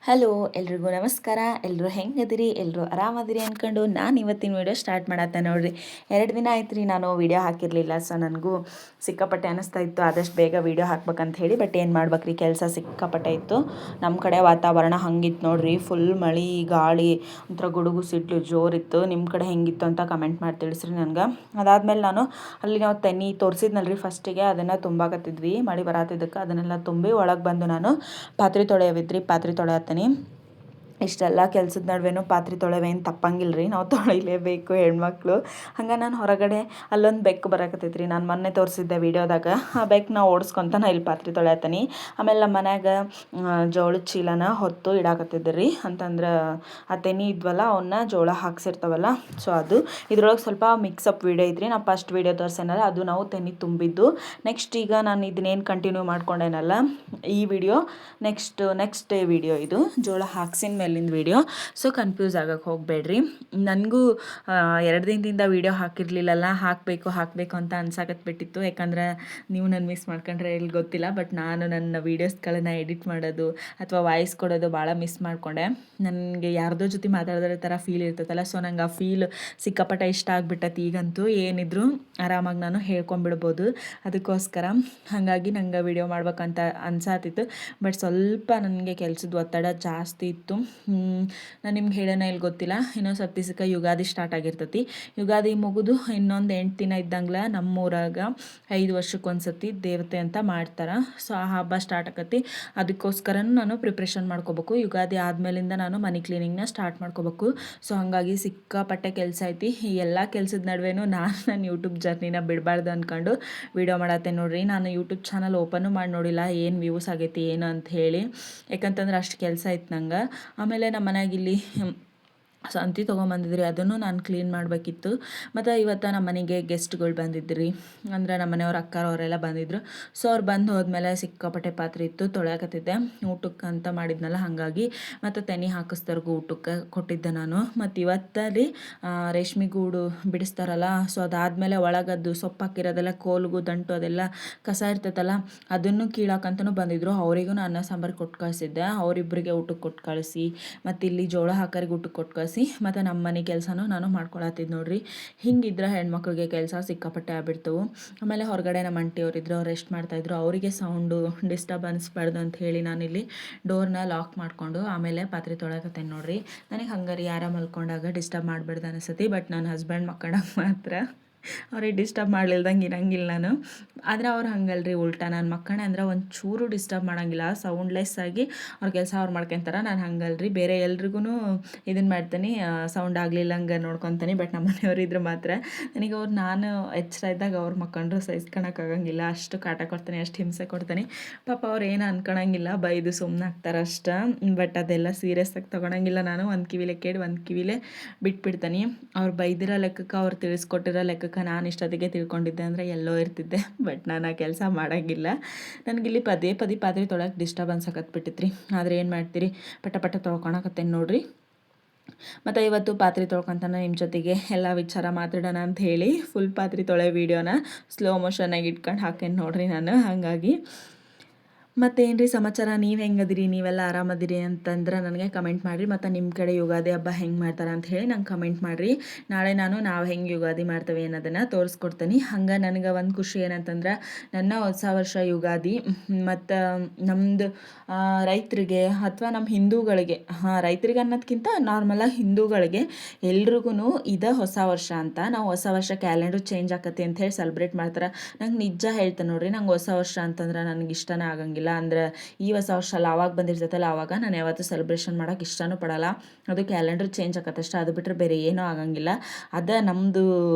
Hello ಎಲ್ರಿಗೂ ನಮಸ್ಕಾರ. ಎಲ್ಲರೂ ಹೆಂಗದಿರಿ? ಎಲ್ಲರೂ ಆರಾಮದಿರಿ ಅಂದ್ಕೊಂಡು ನಾನು ಇವತ್ತಿನ ವೀಡಿಯೋ ಸ್ಟಾರ್ಟ್ ಮಾಡತ್ತೆ ನೋಡ್ರಿ. 2 ದಿನ ಆಯ್ತು ರೀ ನಾನು ವೀಡಿಯೋ ಹಾಕಿರಲಿಲ್ಲ. ಸೊ ನನಗೂ ಸಿಕ್ಕಾಪಟ್ಟೆ ಅನ್ನಿಸ್ತಾ ಇತ್ತು ಆದಷ್ಟು ಬೇಗ ವೀಡಿಯೋ ಹಾಕ್ಬೇಕಂತ ಹೇಳಿ. ಬಟ್ ಏನು ಮಾಡ್ಬೇಕ್ರಿ, ಕೆಲಸ ಸಿಕ್ಕಾಪಟ್ಟೆ ಇತ್ತು. ನಮ್ಮ ಕಡೆ ವಾತಾವರಣ ಹಂಗಿತ್ತು ನೋಡ್ರಿ, ಫುಲ್ ಮಳೆ ಗಾಳಿ ಒಂಥರ ಗುಡುಗು ಸಿಡ್ಲು ಜೋರಿತ್ತು. ನಿಮ್ಮ ಕಡೆ ಹೆಂಗಿತ್ತು ಅಂತ ಕಮೆಂಟ್ ಮಾಡಿ ತಿಳಿಸ್ರಿ ನನಗೆ. ಅದಾದಮೇಲೆ ನಾನು ಅಲ್ಲಿ ನಾವು ತೆನಿ ತೋರಿಸಿದ್ನಲ್ರಿ ಫಸ್ಟಿಗೆ, ಅದನ್ನು ತುಂಬಾಕತ್ತಿದ್ವಿ ಮಳೆ ಬರತ್ತಿದ್ದಕ್ಕೆ. ಅದನ್ನೆಲ್ಲ ತುಂಬಿ ಒಳಗೆ ಬಂದು ನಾನು ಪಾತ್ರೆ ತೊಳೆಯವಿದ್ರಿ, ಪಾತ್ರೆ ತೊಳೆಯತ್ತೀನಿ. ಇಷ್ಟೆಲ್ಲ ಕೆಲಸದ ನಡುವೆನೂ ಪಾತ್ರೆ ತೊಳೆವೇನು ತಪ್ಪಂಗಿಲ್ಲ ರೀ, ನಾವು ತೊಳಿಲೇಬೇಕು ಹೆಣ್ಮಕ್ಳು. ಹಂಗೆ ನಾನು ಹೊರಗಡೆ ಅಲ್ಲೊಂದು ಬೆಕ್ಕು ಬರಕತ್ತೈತ್ರಿ, ನಾನು ಮೊನ್ನೆ ತೋರಿಸಿದ್ದೆ ವೀಡಿಯೋದಾಗ. ಆ ಬೆಕ್ಕು ನಾವು ಓಡಿಸ್ಕೊತ ನಾ ಇಲ್ಲಿ ಪಾತ್ರೆ ತೊಳೆಯತ್ತೀನಿ. ಆಮೇಲೆ ನಮ್ಮ ಮನ್ಯಾಗ ಜೋಳದ ಚೀಲನ ಹೊತ್ತು ಇಡಾಕತ್ತಿದ್ದೆ ರೀ. ಅಂತಂದ್ರೆ ಆ ತೆನಿ ಇದ್ವಲ್ಲ ಅವನ್ನ ಜೋಳ ಹಾಕ್ಸಿರ್ತಾವಲ್ಲ, ಸೊ ಅದು ಇದ್ರೊಳಗೆ ಸ್ವಲ್ಪ ಮಿಕ್ಸಪ್ ವೀಡಿಯೋ ಐತ್ರಿ. ನಾವು ಫಸ್ಟ್ ವೀಡಿಯೋ ತೋರಿಸೇನಲ್ಲ ಅದು ನಾವು ತೆನಿ ತುಂಬಿದ್ದು. ನೆಕ್ಸ್ಟ್ ಈಗ ನಾನು ಇದನ್ನೇನು ಕಂಟಿನ್ಯೂ ಮಾಡ್ಕೊಂಡೇನಲ್ಲ ಈ ವಿಡಿಯೋ ನೆಕ್ಸ್ಟ್ ಡೇ ವಿಡಿಯೋ, ಇದು ಜೋಳ ಹಾಕ್ಸಿನ ಮೇಲಿಂದ ವಿಡಿಯೋ. ಸೊ ಕನ್ಫ್ಯೂಸ್ ಆಗಕ್ಕೆ ಹೋಗಬೇಡ್ರಿ. ನನಗೂ 2 ದಿನದಿಂದ ವೀಡಿಯೋ ಹಾಕಿರಲಿಲ್ಲಲ್ಲ, ಹಾಕಬೇಕು ಅಂತ ಅನ್ಸಾಕತ್ಬಿಟ್ಟಿತ್ತು. ಯಾಕಂದ್ರೆ ನೀವು ನನ್ನ ಮಿಸ್ ಮಾಡ್ಕೊಂಡ್ರೆ ಇಲ್ಲಿ ಗೊತ್ತಿಲ್ಲ, ಬಟ್ ನಾನು ನನ್ನ ವೀಡಿಯೋಸ್ಗಳನ್ನು ಎಡಿಟ್ ಮಾಡೋದು ಅಥವಾ ವಾಯ್ಸ್ ಕೊಡೋದು ಭಾಳ ಮಿಸ್ ಮಾಡಿಕೊಂಡೆ. ನನಗೆ ಯಾರ್ದೋ ಜೊತೆ ಮಾತಾಡಿದ್ರೆ ಥರ ಫೀಲ್ ಇರ್ತೈತಲ್ಲ, ಸೊ ನಂಗೆ ಆ ಫೀಲ್ ಸಿಕ್ಕಾಪಟ್ಟೆ ಇಷ್ಟ ಆಗ್ಬಿಟ್ಟೈತಿ. ಈಗಂತೂ ಏನಿದ್ರು ಆರಾಮಾಗಿ ನಾನು ಹೇಳ್ಕೊಂಬಿಡ್ಬೋದು. ಅದಕ್ಕೋಸ್ಕರ ಹಾಗಾಗಿ ನಂಗೆ ವೀಡಿಯೋ ಮಾಡ್ಬೇಕಂತ ಅನ್ಸಾತಿತ್ತು. ಬಟ್ ಸ್ವಲ್ಪ ನನಗೆ ಕೆಲಸದ ಒತ್ತಡ ಜಾಸ್ತಿ ಇತ್ತು. ನಾನು ನಿಮ್ಗೆ ಹೇಳೋಣ ಇಲ್ಲಿ ಗೊತ್ತಿಲ್ಲ, ಇನ್ನೊಂದು ಸ್ವಲ್ಪ ದಿವಸಕ್ಕೆ ಯುಗಾದಿ ಸ್ಟಾರ್ಟ್ ಆಗಿರ್ತೈತಿ. ಯುಗಾದಿ ಮುಗಿದು ಇನ್ನೊಂದು 8 ದಿನ ಇದ್ದಂಗ್ಲ ನಮ್ಮೂರಾಗ 5 ವರ್ಷಕ್ಕೊಂದ್ಸತಿ ದೇವತೆ ಅಂತ ಮಾಡ್ತಾರೆ. ಸೊ ಆ ಹಬ್ಬ ಸ್ಟಾರ್ಟ್ ಆಕತಿ. ಅದಕ್ಕೋಸ್ಕರ ನಾನು ಪ್ರಿಪ್ರೇಷನ್ ಮಾಡ್ಕೋಬೇಕು. ಯುಗಾದಿ ಆದಮೇಲಿಂದ ನಾನು ಮನೆ ಕ್ಲೀನಿಂಗ್ನ ಸ್ಟಾರ್ಟ್ ಮಾಡ್ಕೋಬೇಕು. ಸೊ ಹಾಗಾಗಿ ಸಿಕ್ಕಾಪಟ್ಟೆ ಕೆಲಸ ಐತಿ. ಈ ಎಲ್ಲ ಕೆಲಸದ ನಡುವೆನೂ ನಾನು ನನ್ನ ಯೂಟ್ಯೂಬ್ ಜರ್ನಿನ ಬಿಡಬಾರ್ದು ಅಂದ್ಕೊಂಡು ವೀಡಿಯೋ ಮಾಡತ್ತೆ ನೋಡ್ರಿ. ನಾನು ಯೂಟ್ಯೂಬ್ ಚಾನಲ್ ಓಪನ್ನು ಮಾಡಿ ನೋಡಿಲ್ಲ ಏನು ವ್ಯೂಸ್ ಆಗೈತಿ ಏನು ಅಂತ ಹೇಳಿ, ಯಾಕಂತಂದ್ರೆ ಅಷ್ಟು ಕೆಲಸ ಐತೆ ನಂಗೆ. ಆಮೇಲೆ ನಮ್ಮ ಮನ್ಯಾಗ ಇಲ್ಲಿ ಸಂತಿ ತೊಗೊಂಬಂದಿದ್ರಿ, ಅದನ್ನು ನಾನು ಕ್ಲೀನ್ ಮಾಡಬೇಕಿತ್ತು. ಮತ್ತು ಇವತ್ತು ನಮ್ಮ ಮನೆಗೆ ಗೆಸ್ಟ್ಗಳು ಬಂದಿದ್ರಿ, ಅಂದರೆ ನಮ್ಮ ಮನೆಯವ್ರ ಅಕ್ಕರವರೆಲ್ಲ ಬಂದಿದ್ದರು. ಸೊ ಅವ್ರು ಬಂದು ಹೋದ್ಮೇಲೆ ಸಿಕ್ಕಾಪಟ್ಟೆ ಪಾತ್ರೆ ಇತ್ತು, ತೊಳೆಯಕತ್ತಿದ್ದೆ ಊಟಕ್ಕೆ ಅಂತ ಮಾಡಿದ್ನಲ್ಲ ಹಾಗಾಗಿ. ಮತ್ತು ತೆನಿ ಹಾಕಿಸ್ದವ್ರಿಗೂ ಊಟಕ್ಕೆ ಕೊಟ್ಟಿದ್ದೆ ನಾನು. ಮತ್ತು ಇವತ್ತಲ್ಲಿ ರೇಷ್ಮೆ ಗೂಡು ಬಿಡಿಸ್ತಾರಲ್ಲ, ಸೊ ಅದಾದಮೇಲೆ ಒಳಗದ್ದು ಸೊಪ್ಪು ಹಾಕಿರೋದೆಲ್ಲ ಕೋಲ್ಗು ದಂಟು ಅದೆಲ್ಲ ಕಸ ಇರ್ತೈತಲ್ಲ, ಅದನ್ನು ಕೀಳಾಕಂತನೂ ಬಂದಿದ್ದರು. ಅವರಿಗೂ ನಾನು ಅನ್ನ ಸಾಂಬಾರು ಕೊಟ್ಟು ಕಳಿಸಿದ್ದೆ. ಅವರಿಬ್ಬರಿಗೆ ಊಟಕ್ಕೆ ಕೊಟ್ಟು ಕಳಿಸಿ, ಮತ್ತು ಇಲ್ಲಿ ಜೋಳ ಹಾಕರಿಗೆ ಊಟಕ್ಕೆ ಕೊಟ್ಟು ಕಳಿಸಿ, ಮತ್ತು ನಮ್ಮ ಮನೆ ಕೆಲಸನೂ ನಾನು ಮಾಡ್ಕೊಳತ್ತಿದ್ದು ನೋಡ್ರಿ. ಹಿಂಗಿದ್ರೆ ಹೆಣ್ಮಕ್ಳಿಗೆ ಕೆಲಸ ಸಿಕ್ಕಾಪಟ್ಟೆ ಆಗ್ಬಿಡ್ತವು. ಆಮೇಲೆ ಹೊರಗಡೆ ನಮ್ಮ ಆಂಟಿಯವರಿದ್ರು, ಅವ್ರು ರೆಸ್ಟ್ ಮಾಡ್ತಾಯಿದ್ರು. ಅವರಿಗೆ ಸೌಂಡು ಡಿಸ್ಟರ್ಬೆನ್ಸ್ ಬಾರ್ದು ಅಂತ ಹೇಳಿ ನಾನಿಲ್ಲಿ ಡೋರ್ನ ಲಾಕ್ ಮಾಡಿಕೊಂಡು ಆಮೇಲೆ ಪಾತ್ರೆ ತೊಳಕತ್ತೇನೆ ನೋಡ್ರಿ. ನನಗೆ ಹಂಗಾರಿ ಯಾರ ಮಲ್ಕೊಂಡಾಗ ಡಿಸ್ಟರ್ಬ್ ಮಾಡಬಾರ್ದು ಅನಿಸ್ತೈತಿ. ಬಟ್ ನನ್ನ ಹಸ್ಬೆಂಡ್ ಮಕ್ಕಳಾಗ ಮಾತ್ರ ಅವ್ರಿಗೆ ಡಿಸ್ಟರ್ಬ್ ಮಾಡಲಿಲ್ದಂಗೆ ಇರಂಗಿಲ್ಲ ನಾನು. ಆದರೆ ಅವ್ರು ಹಂಗಲ್ರಿ, ಉಲ್ಟಾ ನಾನು ಮಕ್ಕಳೇ ಅಂದ್ರೆ ಒಂಚೂರು ಡಿಸ್ಟರ್ಬ್ ಮಾಡೋಂಗಿಲ್ಲ, ಸೌಂಡ್ಲೆಸ್ ಆಗಿ ಅವ್ರ ಕೆಲಸ ಅವ್ರು ಮಾಡ್ಕೊತಾರೆ. ನಾನು ಹಂಗಲ್ರಿ, ಬೇರೆ ಎಲ್ರಿಗೂ ಇದನ್ನು ಮಾಡ್ತೀನಿ, ಸೌಂಡ್ ಆಗಲಿಲ್ಲಂಗೆ ನೋಡ್ಕೊತೀನಿ. ಬಟ್ ನಮ್ಮ ಮನೆಯವ್ರಿದ್ರು ಮಾತ್ರ ನನಗೆ ನಾನು ಎಚ್ಚರ ಇದ್ದಾಗ ಅವ್ರು ಮಕ್ಕಂಡ್ರು ಸಹಿಸ್ಕೊಳಕ್ಕಾಗಂಗಿಲ್ಲ, ಅಷ್ಟು ಕಾಟ ಕೊಡ್ತೀನಿ, ಅಷ್ಟು ಹಿಂಸೆ ಕೊಡ್ತೀನಿ. ಪಾಪ ಅವ್ರು ಏನು ಅನ್ಕೊಳಂಗಿಲ್ಲ, ಬೈದು ಸುಮ್ಮನೆ ಆಗ್ತಾರೆ ಅಷ್ಟೇ. ಬಟ್ ಅದೆಲ್ಲ ಸೀರಿಯಸ್ಸಾಗಿ ತೊಗೊಳಂಗಿಲ್ಲ. ನಾನು ಒಂದು ಕಿವಿಲೆ ಕೇಳಿ ಒಂದು ಕಿವಿಲೆ ಬಿಟ್ಬಿಡ್ತೀನಿ. ಅವ್ರು ಬೈದಿರೋ ಲೆಕ್ಕಕ್ಕೆ, ಅವ್ರು ತಿಳಿಸ್ಕೊಟ್ಟಿರೋ ಲೆಕ್ಕಕ್ಕೆ ನಾನು ಇಷ್ಟೊತ್ತಿಗೆ ತಿಳ್ಕೊಂಡಿದ್ದೆ ಅಂದರೆ ಎಲ್ಲೋ ಇರ್ತಿದ್ದೆ. ಬಟ್ ನಾನು ಆ ಕೆಲಸ ಮಾಡೋಂಗಿಲ್ಲ. ನನಗಿಲ್ಲಿ ಪದೇ ಪಾತ್ರೆ ತೊಳಕ್ಕೆ ಡಿಸ್ಟರ್ಬೆನ್ಸ್ ಆಗತ್ಬಿಟ್ಟಿತ್ರಿ. ಆದರೆ ಏನು ಮಾಡ್ತೀರಿ, ಪಟ ತೊಳ್ಕೊಳಕತ್ತೇನೆ ನೋಡ್ರಿ. ಮತ್ತು ಇವತ್ತು ಪಾತ್ರೆ ತೊಳ್ಕೊತಾನೆ ನಿಮ್ಮ ಜೊತೆಗೆ ಎಲ್ಲ ವಿಚಾರ ಮಾತಾಡೋಣ ಅಂತ ಹೇಳಿ ಫುಲ್ ಪಾತ್ರೆ ತೊಳೆ ವೀಡಿಯೋನ ಸ್ಲೋ ಮೋಷನ್ನಾಗಿ ಇಟ್ಕೊಂಡು ಹಾಕೇನೆ ನೋಡ್ರಿ ನಾನು. ಹಾಗಾಗಿ ಮತ್ತೇನು ರೀ ಸಮಾಚಾರ, ನೀವು ಹೆಂಗದಿರಿ, ನೀವೆಲ್ಲ ಆರಾಮದಿರಿ ಅಂತಂದ್ರೆ ನನಗೆ ಕಮೆಂಟ್ ಮಾಡಿರಿ. ಮತ್ತು ನಿಮ್ಮ ಕಡೆ ಯುಗಾದಿ ಹಬ್ಬ ಹೆಂಗೆ ಮಾಡ್ತಾರೆ ಅಂತ ಹೇಳಿ ನಂಗೆ ಕಮೆಂಟ್ ಮಾಡಿರಿ. ನಾಳೆ ನಾವು ಹೆಂಗೆ ಯುಗಾದಿ ಮಾಡ್ತೇವೆ ಅನ್ನೋದನ್ನು ತೋರಿಸ್ಕೊಡ್ತೀನಿ. ಹಂಗೆ ನನಗೆ ಒಂದು ಖುಷಿ ಏನಂತಂದ್ರೆ, ನನ್ನ ಹೊಸ ವರ್ಷ ಯುಗಾದಿ ಮತ್ತು ನಮ್ಮದು ರೈತರಿಗೆ ಅಥವಾ ನಮ್ಮ ಹಿಂದೂಗಳಿಗೆ, ರೈತರಿಗೆ ಅನ್ನೋದಕ್ಕಿಂತ ನಾರ್ಮಲಾಗಿ ಹಿಂದೂಗಳಿಗೆ ಎಲ್ರಿಗೂ ಇದು ಹೊಸ ವರ್ಷ ಅಂತ. ನಾವು ಹೊಸ ವರ್ಷ ಕ್ಯಾಲೆಂಡ್ರು ಚೇಂಜ್ ಆಕತಿ ಅಂತ ಹೇಳಿ ಸೆಲೆಬ್ರೇಟ್ ಮಾಡ್ತಾರೆ. ನಂಗೆ ನಿಜ ಹೇಳ್ತೇನೆ ನೋಡ್ರಿ, ನಂಗೆ ಹೊಸ ವರ್ಷ ಅಂತಂದ್ರೆ ನನಗೆ ಇಷ್ಟನೇ ಆಗಂಗಿಲ್ಲ. ಅಂದ್ರೆ ಈ ಹೊಸ ವರ್ಷ ಅಲ್ಲ, ಆವಾಗ ಬಂದಿರ್ತೈತಲ್ಲ ಆವಾಗ ನಾನು ಯಾವತ್ತೂ ಸೆಲೆಬ್ರೇಷನ್ ಮಾಡೋಕೆ ಇಷ್ಟನೂ ಪಡಲ್ಲ. ಅದು ಕ್ಯಾಲೆಂಡರ್ ಚೇಂಜ್ ಆಕತ್ತಷ್ಟೇ, ಅದು ಬಿಟ್ಟರೆ ಬೇರೆ ಏನೂ ಆಗಂಗಿಲ್ಲ. ಅದ ನಮ್ಮದು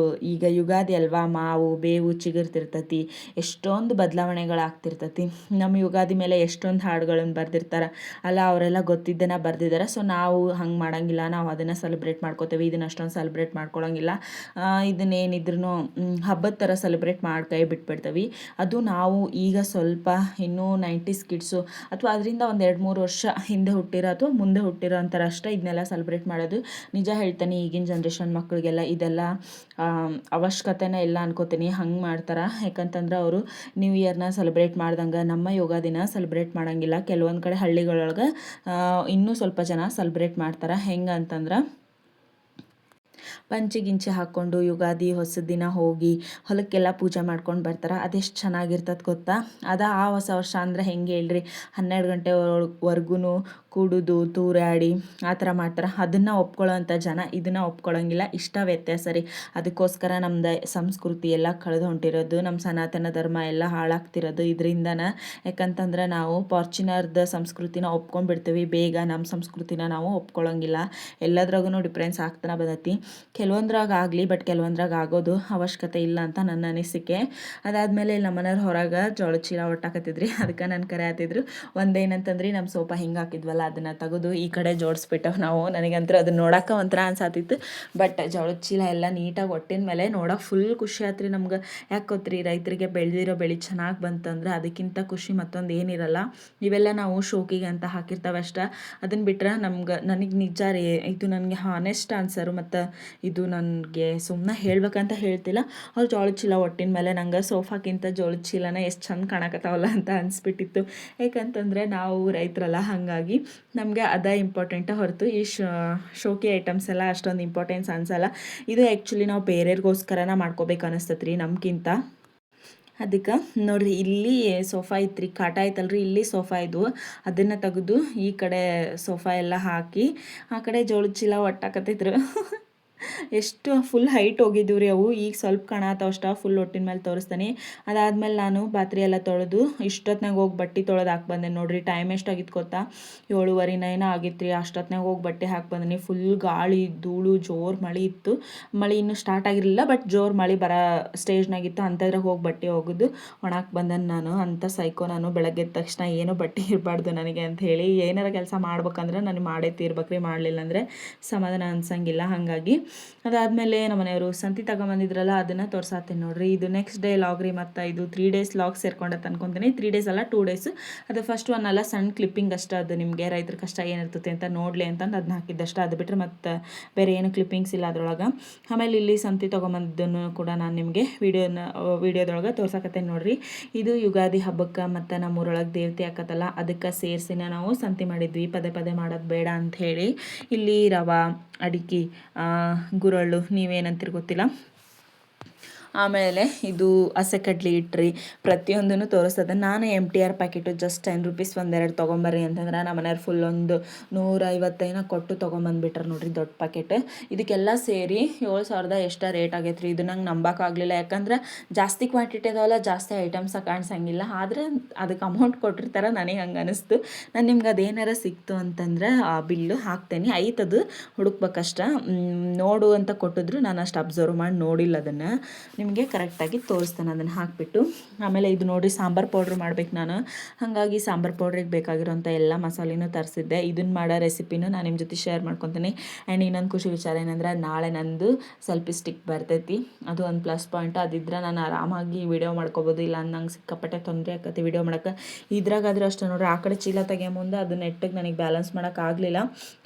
ಈಗ ಯುಗಾದಿ ಅಲ್ವಾ, ಮಾವು ಬೇವು ಚಿಗುರ್ತಿರ್ತೈತಿ, ಎಷ್ಟೊಂದು ಬದಲಾವಣೆಗಳಾಗ್ತಿರ್ತೈತಿ. ನಮ್ಮ ಯುಗಾದಿ ಮೇಲೆ ಎಷ್ಟೊಂದು ಹಾಡುಗಳನ್ನು ಬರೆದಿರ್ತಾರೆ ಅಲ್ಲ, ಅವರೆಲ್ಲ ಗೊತ್ತಿದ್ದೇನೆ ಬರೆದಿದ್ದಾರೆ. ಸೊ ನಾವು ಹಂಗೆ ಮಾಡೋಂಗಿಲ್ಲ, ನಾವು ಅದನ್ನು ಸೆಲೆಬ್ರೇಟ್ ಮಾಡ್ಕೋತೇವೆ. ಇದನ್ನು ಅಷ್ಟೊಂದು ಸೆಲೆಬ್ರೇಟ್ ಮಾಡ್ಕೊಳಂಗಿಲ್ಲ. ಇದನ್ನೇನಿದ್ರು ಹಬ್ಬದ ಥರ ಸೆಲೆಬ್ರೇಟ್ ಮಾಡಿ ಕೈ ಬಿಟ್ಬಿಡ್ತೇವೆ. ಅದು ನಾವು ಈಗ ಸ್ವಲ್ಪ ಇನ್ನೂ 90s ಕಿಡ್ಸು ಅಥವಾ ಅದರಿಂದ ಒಂದು 2-3 ವರ್ಷ ಹಿಂದೆ ಹುಟ್ಟಿರೋ ಅಥವಾ ಮುಂದೆ ಹುಟ್ಟಿರೋ ಅಂತಾರೆ ಅಷ್ಟೇ ಇದನ್ನೆಲ್ಲ ಸೆಲೆಬ್ರೇಟ್ ಮಾಡೋದು. ನಿಜ ಹೇಳ್ತೀನಿ, ಈಗಿನ ಜನ್ರೇಷನ್ ಮಕ್ಕಳಿಗೆಲ್ಲ ಇದೆಲ್ಲ ಅವಶ್ಯಕತೆನೇ ಇಲ್ಲ ಅನ್ಕೋತೀನಿ. ಹಂಗೆ ಮಾಡ್ತಾರೆ. ಯಾಕಂತಂದ್ರೆ ಅವರು ನ್ಯೂ ಇಯರ್ನ ಸೆಲೆಬ್ರೇಟ್ ಮಾಡ್ದಂಗೆ ನಮ್ಮ ಯೋಗ ದಿನ ಸೆಲೆಬ್ರೇಟ್ ಮಾಡೋಂಗಿಲ್ಲ. ಕೆಲವೊಂದು ಕಡೆ ಹಳ್ಳಿಗಳೊಳಗೆ ಇನ್ನೂ ಸ್ವಲ್ಪ ಜನ ಸೆಲೆಬ್ರೇಟ್ ಮಾಡ್ತಾರೆ. ಹೆಂಗೆ ಅಂತಂದ್ರೆ ಗಿಂಚಿ ಹಾಕ್ಕೊಂಡು ಯುಗಾದಿ ಹೊಸ ದಿನ ಹೋಗಿ ಹೊಲಕ್ಕೆಲ್ಲ ಪೂಜೆ ಮಾಡ್ಕೊಂಡು ಬರ್ತಾರೆ. ಅದೆಷ್ಟು ಚೆನ್ನಾಗಿರ್ತದೆ ಗೊತ್ತಾ. ಆ ಹೊಸ ವರ್ಷ ಅಂದರೆ ಹೆಂಗೆ ಹೇಳ್ರಿ, 12 ಗಂಟೆವರೆಗೂ ಕೂಡುದು ತೂರಾಡಿ ಆ ಥರ ಮಾಡ್ತಾರೆ. ಅದನ್ನು ಒಪ್ಕೊಳ್ಳೋಂಥ ಜನ ಇದನ್ನು ಒಪ್ಕೊಳ್ಳೋಂಗಿಲ್ಲ. ಇಷ್ಟ ವ್ಯತ್ಯಾಸ ರೀ. ಅದಕ್ಕೋಸ್ಕರ ನಮ್ದು ಸಂಸ್ಕೃತಿ ಎಲ್ಲ ಕಳೆದು ಹೊಂಟಿರೋದು, ನಮ್ಮ ಸನಾತನ ಧರ್ಮ ಎಲ್ಲ ಹಾಳಾಗ್ತಿರೋದು ಇದರಿಂದನ. ಯಾಕಂತಂದ್ರೆ ನಾವು ಫಾರ್ಚುನರ್ದ ಸಂಸ್ಕೃತಿನ ಒಪ್ಕೊಂಡ್ಬಿಡ್ತೀವಿ ಬೇಗ, ನಮ್ಮ ಸಂಸ್ಕೃತಿನ ನಾವು ಒಪ್ಕೊಳ್ಳೋಂಗಿಲ್ಲ. ಎಲ್ಲದ್ರಾಗೂ ಡಿಫ್ರೆನ್ಸ್ ಆಗ್ತಾನೆ ಬಂದೈತಿ. ಕೆಲವೊಂದ್ರಾಗ ಆಗಲಿ, ಬಟ್ ಕೆಲವೊಂದ್ರಾಗ ಆಗೋದು ಅವಶ್ಯಕತೆ ಇಲ್ಲ ಅಂತ ನನ್ನ ಅನಿಸಿಕೆ. ಅದಾದಮೇಲೆ ನಮ್ಮ ಮನೆಯವ್ರು ಹೊರಗೆ ಜೋಳದ ಚೀಲ ಒಟ್ಟಾಕತ್ತಿದ್ರಿ. ಅದಕ್ಕೆ ನನ್ನ ಕರೆ ಆತಿದ್ರು. ಒಂದೇನಂತಂದ್ರಿ, ನಮ್ಮ ಸೋಫಾ ಹಿಂಗೆ ಹಾಕಿದ್ವಲ್ಲ ಅದನ್ನು ತೆಗೆದು ಈ ಕಡೆ ಜೋಡಿಸ್ಬಿಟ್ಟು ನಾವು. ನನಗಂತೂ ಅದನ್ನ ನೋಡೋಕೆ ಒಂಥರ ಅನ್ಸಾತಿತ್ತು. ಬಟ್ ಜೋಳದ ಚೀಲ ಎಲ್ಲ ನೀಟಾಗಿ ಒಟ್ಟಿನ ಮೇಲೆ ನೋಡೋಕೆ ಫುಲ್ ಖುಷಿ ಆತ್ರಿ ನಮ್ಗೆ. ಯಾಕೆ ಗೊತ್ತ್ರಿ, ರೈತರಿಗೆ ಬೆಳೆದಿರೋ ಬೆಳೆ ಚೆನ್ನಾಗಿ ಬಂತಂದ್ರೆ ಅದಕ್ಕಿಂತ ಖುಷಿ ಮತ್ತೊಂದು ಏನಿರಲ್ಲ. ಇವೆಲ್ಲ ನಾವು ಶೋಕಿಗೆ ಅಂತ ಹಾಕಿರ್ತವೆ ಅಷ್ಟೇ. ಅದನ್ನು ಬಿಟ್ರೆ ನನಗೆ ನಿಜ ರೀ, ಇದು ನನಗೆ ಹಾನೆಸ್ಟ್ ಆನ್ಸರು. ಮತ್ತು ಇದು ನನಗೆ ಸುಮ್ಮನೆ ಹೇಳ್ಬೇಕಂತ ಹೇಳ್ತಿಲ್ಲ. ಅವ್ರು ಜೋಳದ ಚೀಲ ಒಟ್ಟಿನ ಮೇಲೆ ನಂಗೆ ಸೋಫಾಕ್ಕಿಂತ ಜೋಳದ ಚೀಲನ ಎಷ್ಟು ಚಂದ ಕಾಣಕತ್ತಾವಲ್ಲ ಅಂತ ಅನಿಸ್ಬಿಟ್ಟಿತ್ತು. ಯಾಕಂತಂದರೆ ನಾವು ರೈತರಲ್ಲ, ಹಾಗಾಗಿ ನಮಗೆ ಅದೇ ಇಂಪಾರ್ಟೆಂಟ ಹೊರತು ಈ ಶೋಕಿ ಐಟಮ್ಸ್ ಎಲ್ಲ ಅಷ್ಟೊಂದು ಇಂಪಾರ್ಟೆನ್ಸ್ ಅನಿಸಲ್ಲ. ಇದು ಆ್ಯಕ್ಚುಲಿ ನಾವು ಬೇರೆಯವ್ರಿಗೋಸ್ಕರನ ಮಾಡ್ಕೋಬೇಕು ಅನಿಸ್ತತ್ರಿ ರೀ ನಮ್ಗಿಂತ. ಅದಕ್ಕೆ ನೋಡಿರಿ, ಇಲ್ಲಿ ಸೋಫಾ ಇತ್ತು ರೀ, ಕಾಟ ಐತಲ್ರಿ, ಇಲ್ಲಿ ಸೋಫಾ ಇದ್ವು. ಅದನ್ನು ತೆಗೆದು ಈ ಕಡೆ ಸೋಫಾ ಎಲ್ಲ ಹಾಕಿ ಆ ಕಡೆ ಜೋಳದ ಚೀಲ ಒಟ್ಟಾಕತ್ತಿದ್ರು. ಎಷ್ಟು ಫುಲ್ ಹೈಟ್ ಹೋಗಿದ್ದೀವಿ ರೀ ಅವು. ಈಗ ಸ್ವಲ್ಪ ಕಾಣತ್ತಾವ ಅಷ್ಟ, ಫುಲ್ ಒಟ್ಟಿನ ಮೇಲೆ ತೋರಿಸ್ತಾನೆ. ಅದಾದಮೇಲೆ ನಾನು ಪಾತ್ರೆ ಎಲ್ಲ ತೊಳೆದು ಇಷ್ಟೊತ್ತಿನಾಗ ಹೋಗಿ ಬಟ್ಟೆ ತೊಳೆದು ಹಾಕಿ ಬಂದೆ. ನೋಡಿರಿ ಟೈಮ್ ಎಷ್ಟಾಗಿತ್ತು ಗೊತ್ತಾ, 7:30 ಆಗಿತ್ತು ರೀ. ಅಷ್ಟೊತ್ತಿನಾಗ ಹೋಗಿ ಬಟ್ಟೆ ಹಾಕಿ ಬಂದಿನಿ. ಫುಲ್ ಗಾಳಿ ಧೂಳು ಜೋರು ಮಳೆ ಇತ್ತು. ಮಳೆ ಇನ್ನೂ ಸ್ಟಾರ್ಟ್ ಆಗಿರಲಿಲ್ಲ, ಬಟ್ ಜೋರು ಮಳೆ ಬರೋ ಸ್ಟೇಜ್ನಾಗಿತ್ತು. ಅಂಥದ್ರಾಗ ಹೋಗಿ ಬಟ್ಟೆ ಹೋಗೋದು ಒಣಾಕ್ ಬಂದನು ನಾನು. ಅಂಥ ಸೈಕೋ ನಾನು. ಬೆಳಗ್ಗೆ ಎದ್ದ ತಕ್ಷಣ ಏನೂ ಬಟ್ಟೆ ಇರಬಾರ್ದು ನನಗೆ ಅಂತ ಹೇಳಿ, ಏನಾರ ಕೆಲಸ ಮಾಡ್ಬೇಕಂದ್ರೆ ನಾನು ಮಾಡೇ ತೀರ್ಬೇಕ್ರಿ. ಮಾಡಲಿಲ್ಲ ಅಂದರೆ ಸಮಾಧಾನ ಅನ್ಸಂಗಿಲ್ಲ. ಹಾಗಾಗಿ ಅದಾದಮೇಲೆ ನಮ್ಮ ಮನೆಯವರು ಸಂತಿ ತಗೊಂಬಂದಿದ್ರಲ್ಲ ಅದನ್ನು ತೋರ್ಸಾತೀನಿ ನೋಡ್ರಿ. ಇದು ನೆಕ್ಸ್ಟ್ ಡೇ ಲಾಗ್ ರೀ. ಮತ್ತು ಇದು 3 ಡೇಸ್ ಲಾಗ್ ಸೇರ್ಕೊಂಡತ್ತೆ ಅನ್ಕೊತೀನಿ. 3 ಡೇಸ್ ಅಲ್ಲ 2 ಡೇಸ್. ಅದು ಫಸ್ಟ್ ಒನ್ ಅಲ್ಲ, ಸಣ್ಣ ಕ್ಲಿಪ್ಪಿಂಗ್ ಅಷ್ಟೇ. ಅದು ನಿಮಗೆ ರೈತರ ಕಷ್ಟ ಏನಿರ್ತೈತೆ ಅಂತ ನೋಡಲಿ ಅಂತಂದು ಅದನ್ನ ಹಾಕಿದ್ದಷ್ಟೇ. ಅದು ಬಿಟ್ಟರೆ ಮತ್ತು ಬೇರೆ ಏನು ಕ್ಲಿಪ್ಪಿಂಗ್ಸ್ ಇಲ್ಲ ಅದ್ರೊಳಗೆ. ಆಮೇಲೆ ಇಲ್ಲಿ ಸಂತಿ ತೊಗೊಂಬಂದಿದ್ದನ್ನು ಕೂಡ ನಾನು ನಿಮಗೆ ವಿಡಿಯೋದೊಳಗೆ ತೋರ್ಸಕತ್ತೇನೆ ನೋಡ್ರಿ. ಇದು ಯುಗಾದಿ ಹಬ್ಬಕ್ಕೆ ಮತ್ತು ನಮ್ಮೂರೊಳಗೆ ದೇವತೆ ಹಾಕತ್ತಲ್ಲ ಅದಕ್ಕೆ ಸೇರಿಸಿನ ನಾವು ಸಂತಿ ಮಾಡಿದ್ವಿ. ಪದೇ ಪದೇ ಮಾಡೋದು ಬೇಡ ಅಂಥೇಳಿ. ಇಲ್ಲಿ ರವೆ, ಅಡಿಕೆ, ಗುರಳ್ಳು, ನೀವೇನಂತೀರಿ ಗೊತ್ತಿಲ್ಲ. ಆಮೇಲೆ ಇದು ಹಸೆ ಕಡ್ಲಿ ಇಟ್ರಿ, ಪ್ರತಿಯೊಂದನ್ನು ತೋರಿಸ್ತದೆ. ನಾನು MTR ಪ್ಯಾಕೆಟು ಜಸ್ಟ್ 10 ರೂಪೀಸ್ ಒಂದೆರಡು ತೊಗೊಂಬರ್ರಿ ಅಂತಂದ್ರೆ ನಮ್ಮ ಮನೆಯವ್ರು ಫುಲ್ ಒಂದು 150 ಕೊಟ್ಟು ತೊಗೊಂಬಂದುಬಿಟ್ರೆ ನೋಡ್ರಿ ದೊಡ್ಡ ಪ್ಯಾಕೆಟ್. ಇದಕ್ಕೆಲ್ಲ ಸೇರಿ 7,000 ಎಷ್ಟ ರೇಟ್ ಆಗೈತೆ ರೀ. ಇದು ನಂಗೆ ನಂಬೋಕ್ಕಾಗಲಿಲ್ಲ. ಯಾಕಂದ್ರೆ ಜಾಸ್ತಿ ಕ್ವಾಂಟಿಟಿ ಅದಾವಲ್ಲ, ಜಾಸ್ತಿ ಐಟಮ್ಸ ಕಾಣಿಸಂಗಿಲ್ಲ. ಆದರೆ ಅದಕ್ಕೆ ಅಮೌಂಟ್ ಕೊಟ್ಟಿರ್ತಾರೆ. ನನಗೆ ಹಂಗೆ ಅನಿಸ್ತು. ನಾನು ನಿಮ್ಗೆ ಅದೇನಾರ ಸಿಕ್ತು ಅಂತಂದ್ರೆ ಆ ಬಿಲ್ಲು ಹಾಕ್ತೇನೆ. ಐತದು ಹುಡುಕ್ಬೇಕಷ್ಟ. ನೋಡು ಅಂತ ಕೊಟ್ಟಿದ್ರು, ನಾನು ಅಷ್ಟು ಅಬ್ಸರ್ವ್ ಮಾಡಿ ನೋಡಿಲ್ಲ ಅದನ್ನು. ನಿಮಗೆ ಕರೆಕ್ಟಾಗಿ ತೋರಿಸ್ತಾನೆ ಅದನ್ನು ಹಾಕಿಬಿಟ್ಟು. ಆಮೇಲೆ ಇದು ನೋಡಿರಿ, ಸಾಂಬಾರು ಪೌಡ್ರ್ ಮಾಡ್ಬೇಕು ನಾನು. ಹಾಗಾಗಿ ಸಾಂಬಾರು ಪೌಡ್ರಿಗೆ ಬೇಕಾಗಿರೋಂಥ ಎಲ್ಲ ಮಸಾಲೆನೂ ತರಿಸಿದ್ದೆ. ಇದನ್ನು ಮಾಡೋ ರೆಸಿಪಿನೂ ನಾನು ನಿಮ್ಮ ಜೊತೆ ಶೇರ್ ಮಾಡ್ಕೊತೀನಿ. ಆ್ಯಂಡ್ ಇನ್ನೊಂದು ಖುಷಿ ವಿಚಾರ ಏನಂದ್ರೆ, ನಾಳೆ ನಂದು ಸೆಲ್ಫಿ ಸ್ಟಿಕ್ ಬರ್ತೈತಿ. ಅದು ಒಂದು ಪ್ಲಸ್ ಪಾಯಿಂಟ್. ಅದಿದ್ರೆ ನಾನು ಆರಾಮಾಗಿ ವಿಡಿಯೋ ಮಾಡ್ಕೊಬೋದು. ಇಲ್ಲ ನಂಗೆ ಸಿಕ್ಕಾಪಟ್ಟೆ ತೊಂದರೆ ಆಕತಿ ವಿಡಿಯೋ ಮಾಡೋಕ್ಕೆ. ಇದ್ರಾಗಾದರೂ ಅಷ್ಟೇ ನೋಡ್ರಿ, ಆ ಕಡೆ ಚೀಲ ತೆಗಿಯೋ ಮುಂದೆ ಅದು ನೆಟ್ಟಿಗೆ ನನಗೆ ಬ್ಯಾಲೆನ್ಸ್ ಮಾಡೋಕ್ಕಾಗಲಿಲ್ಲ.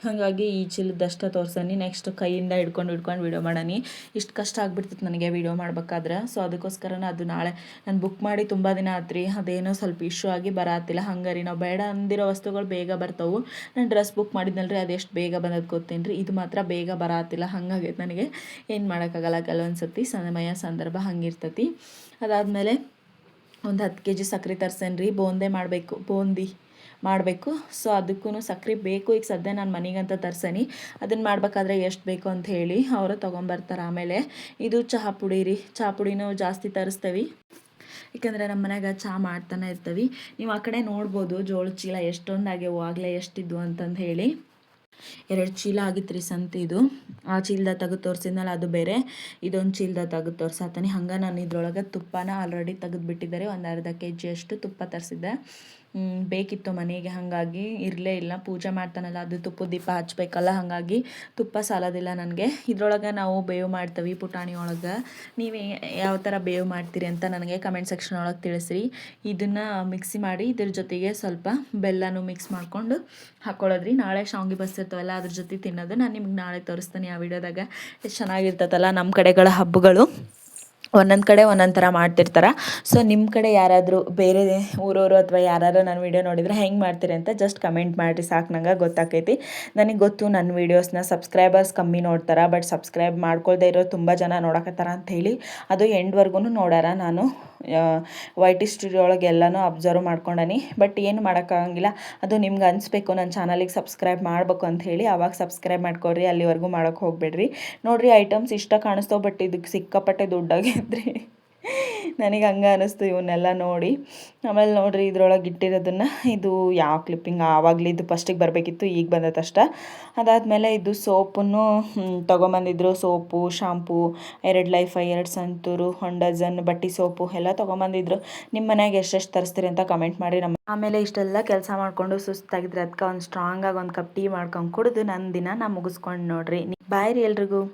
ಹಾಗಾಗಿ ಈ ಚೀಲದಷ್ಟೇ ತೋರ್ಸನಿ. ನೆಕ್ಸ್ಟ್ ಕೈಯಿಂದ ಹಿಡ್ಕೊಂಡು ವಿಡಿಯೋ ಮಾಡಾನಿ. ಇಷ್ಟು ಕಷ್ಟ ಆಗ್ಬಿಡ್ತಿತ್ತು ನನಗೆ ವಿಡಿಯೋ ಮಾಡ್ಬೇಕಾದ್ರೆ. ಸೊ ಅದಕ್ಕೋಸ್ಕರನೇ ಅದು ನಾಳೆ ನಾನು ಬುಕ್ ಮಾಡಿ ತುಂಬ ದಿನ ಆತ್ರಿ. ಅದೇನೋ ಸ್ವಲ್ಪ ಇಶ್ಯೂ ಆಗಿ ಬರತ್ತಿಲ್ಲ. ಹಂಗಾರಿ ನಾವು ಬೇಡ ಅಂದಿರೋ ವಸ್ತುಗಳು ಬೇಗ ಬರ್ತಾವೆ. ನಾನು ಡ್ರೆಸ್ ಬುಕ್ ಮಾಡಿದ್ನಲ್ರಿ, ಅದೆಷ್ಟು ಬೇಗ ಬಂದದ್ದು ಗೊತ್ತೇನು ರೀ. ಇದು ಮಾತ್ರ ಬೇಗ ಬರತ್ತಿಲ್ಲ. ಹಂಗಾಗೈತೆ ನನಗೆ. ಏನು ಮಾಡೋಕ್ಕಾಗಲ್ಲ, ಕೆಲವೊಂದು ಸತಿ ಸಮಯ ಸಂದರ್ಭ ಹಂಗಿರ್ತತಿ. ಅದಾದಮೇಲೆ ಒಂದು 10 kg ಸಕ್ಕರೆ ತರ್ಸೇನೆ ರೀ. ಬೂಂದಿ ಮಾಡಬೇಕು. ಸೊ ಅದಕ್ಕೂ ಸಕ್ಕರೆ ಬೇಕು. ಈಗ ಸದ್ಯ ನಾನು ಮನೆಗಂತ ತರ್ಸೇನಿ. ಅದನ್ನು ಮಾಡ್ಬೇಕಾದ್ರೆ ಎಷ್ಟು ಬೇಕು ಅಂತ ಹೇಳಿ ಅವರು ತೊಗೊಂಬರ್ತಾರೆ. ಆಮೇಲೆ ಇದು ಚಹಾ ಪುಡಿ ರೀ. ಚಹಾ ಪುಡಿನೂ ಜಾಸ್ತಿ ತರಿಸ್ತೇವೆ. ಯಾಕಂದರೆ ನಮ್ಮ ಮನ್ಯಾಗ ಚಹಾ ಮಾಡ್ತಾನೆ ಇರ್ತೀವಿ. ನೀವು ಆ ಕಡೆ ನೋಡ್ಬೋದು ಜೋಳದ ಚೀಲ ಎಷ್ಟೊಂದಾಗ್ಯವು, ಆಗಲೇ ಎಷ್ಟಿದ್ವು ಅಂತಂದು ಹೇಳಿ. 2 ಚೀಲ ಆಗಿತ್ತು ರೀ ಸಂತಿದು. ಆ ಚೀಲದ ತೆಗೆದು ತೋರಿಸಿದ್ನಲ್ಲ ಅದು ಬೇರೆ, ಇದೊಂದು ಚೀಲದ ತೆಗೆದು ತೋರ್ಸಾತಾನೆ. ಹಂಗೆ ನಾನು ಇದ್ರೊಳಗೆ ತುಪ್ಪನ ಆಲ್ರೆಡಿ ತೆಗೆದುಬಿಟ್ಟಿದ್ದಾರೆ. ಒಂದು ಅರ್ಧ kg ಅಷ್ಟು ತುಪ್ಪ ತರಿಸಿದ್ದೆ. ಬೇಕಿತ್ತು ಮನೆಗೆ, ಹಾಗಾಗಿ ಇರಲೇ ಇಲ್ಲ. ಪೂಜೆ ಮಾಡ್ತಾನಲ್ಲ ಅದು ತುಪ್ಪದ ದೀಪ ಹಚ್ಬೇಕಲ್ಲ, ಹಾಗಾಗಿ ತುಪ್ಪ ಸಾಲೋದಿಲ್ಲ ನನಗೆ. ಇದ್ರೊಳಗೆ ನಾವು ಬೇವು ಮಾಡ್ತೀವಿ ಪುಟಾಣಿ ಒಳಗೆ. ನೀವು ಯಾವ ಥರ ಬೇವು ಮಾಡ್ತೀರಿ ಅಂತ ನನಗೆ ಕಮೆಂಟ್ ಸೆಕ್ಷನ್ ಒಳಗೆ ತಿಳಿಸ್ರಿ. ಇದನ್ನು ಮಿಕ್ಸಿ ಮಾಡಿ ಇದ್ರ ಜೊತೆಗೆ ಸ್ವಲ್ಪ ಬೆಲ್ಲನೂ ಮಿಕ್ಸ್ ಮಾಡಿಕೊಂಡು ಹಾಕ್ಕೊಳ್ಳೋದ್ರಿ. ನಾಳೆ ಶಾವ್ಗೆ ಬಸ್ತಿರ್ತವಲ್ಲ ಅದ್ರ ಜೊತೆ ತಿನ್ನೋದು ನಾನು ನಿಮ್ಗೆ ನಾಳೆ ತೋರಿಸ್ತೀನಿ ಆ ವಿಡಿಯೋದಾಗ. ಎಷ್ಟು ಚೆನ್ನಾಗಿರ್ತೈತಲ್ಲ. ನಮ್ಮ ಕಡೆಗಳ ಹಬ್ಬಗಳು ಒಂದೊಂದು ಕಡೆ ಒಂದೊಂದು ಥರ ಮಾಡ್ತಿರ್ತಾರೆ. ಸೊ ನಿಮ್ಮ ಕಡೆ ಯಾರಾದರೂ ಬೇರೆ ಊರವರು ಅಥವಾ ಯಾರು ನನ್ನ ವೀಡಿಯೋ ನೋಡಿದರೆ ಹೆಂಗೆ ಮಾಡ್ತೀರಿ ಅಂತ ಜಸ್ಟ್ ಕಮೆಂಟ್ ಮಾಡಿರಿ, ಸಾಕು ನಂಗೆ ಗೊತ್ತಾಕೈತಿ. ನನಗೆ ಗೊತ್ತು ನನ್ನ ವೀಡಿಯೋಸ್ನ ಸಬ್ಸ್ಕ್ರೈಬರ್ಸ್ ಕಮ್ಮಿ ನೋಡ್ತಾರೆ, ಬಟ್ ಸಬ್ಸ್ಕ್ರೈಬ್ ಮಾಡ್ಕೊಳ್ದೇ ಇರೋ ತುಂಬ ಜನ ನೋಡಕತ್ತಾರ ಅಂಥೇಳಿ ಅದು ಎಂಡ್ವರೆಗೂ ನೋಡ್ಯಾರ. ನಾನು YT ಸ್ಟುಡಿಯೋ ಒಳಗೆ ಎಲ್ಲನೂ ಅಬ್ಸರ್ವ್ ಮಾಡ್ಕೊಂಡನಿ. ಬಟ್ ಏನು ಮಾಡೋಕ್ಕಾಗಂಗಿಲ್ಲ, ಅದು ನಿಮ್ಗೆ ಅನಿಸ್ಬೇಕು ನನ್ನ ಚಾನಲಿಗೆ ಸಬ್ಸ್ಕ್ರೈಬ್ ಮಾಡಬೇಕು ಅಂತ ಹೇಳಿ, ಆವಾಗ ಸಬ್ಸ್ಕ್ರೈಬ್ ಮಾಡ್ಕೊಳ್ರಿ, ಅಲ್ಲಿವರೆಗೂ ಮಾಡೋಕ್ಕೆ ಹೋಗಬೇಡ್ರಿ. ನೋಡಿರಿ ಐಟಮ್ಸ್ ಇಷ್ಟ ಕಾಣಿಸ್ತವೆ, ಬಟ್ ಇದಕ್ಕೆ ಸಿಕ್ಕಾಪಟ್ಟೆ ದುಡ್ಡಾಗಿದ್ರಿ. ನನಗೆ ಹಂಗೆ ಅನ್ನಿಸ್ತು ಇವನ್ನೆಲ್ಲ ನೋಡಿ. ಆಮೇಲೆ ನೋಡಿರಿ ಇದ್ರೊಳಗೆ ಇಟ್ಟಿರೋದನ್ನು, ಇದು ಯಾವ ಕ್ಲಿಪ್ಪಿಂಗ್ ಆವಾಗಲೇ ಇದು ಫಸ್ಟಿಗೆ ಬರಬೇಕಿತ್ತು, ಈಗ ಬಂದತ್ತಷ್ಟ. ಅದಾದಮೇಲೆ ಇದು ಸೋಪನ್ನು ತೊಗೊಂಬಂದಿದ್ರು. Soap, shampoo, 2 Life, 2 Santoor, 1 dozen ಬಟ್ಟೆ ಸೋಪು ಎಲ್ಲ ತೊಗೊಂಬಂದಿದ್ರು. ನಿಮ್ಮ ಮನೆಯಾಗ ಎಷ್ಟೆಷ್ಟು ತರಿಸ್ತೀರಿ ಅಂತ ಕಮೆಂಟ್ ಮಾಡಿ. ಆಮೇಲೆ ಇಷ್ಟೆಲ್ಲ ಕೆಲಸ ಮಾಡಿಕೊಂಡು ಸುಸ್ತಾಗಿದ್ರೆ ಅದಕ್ಕೆ ಒಂದು ಸ್ಟ್ರಾಂಗಾಗಿ ಒಂದು ಕಪ್ ಟೀ ಮಾಡ್ಕೊಂಡು ಕುಡಿದು ನನ್ನ ದಿನ ಮುಗಿಸ್ಕೊಂಡು ನೋಡ್ರಿ. ಬಾಯ್ ರೀ ಎಲ್ರಿಗೂ.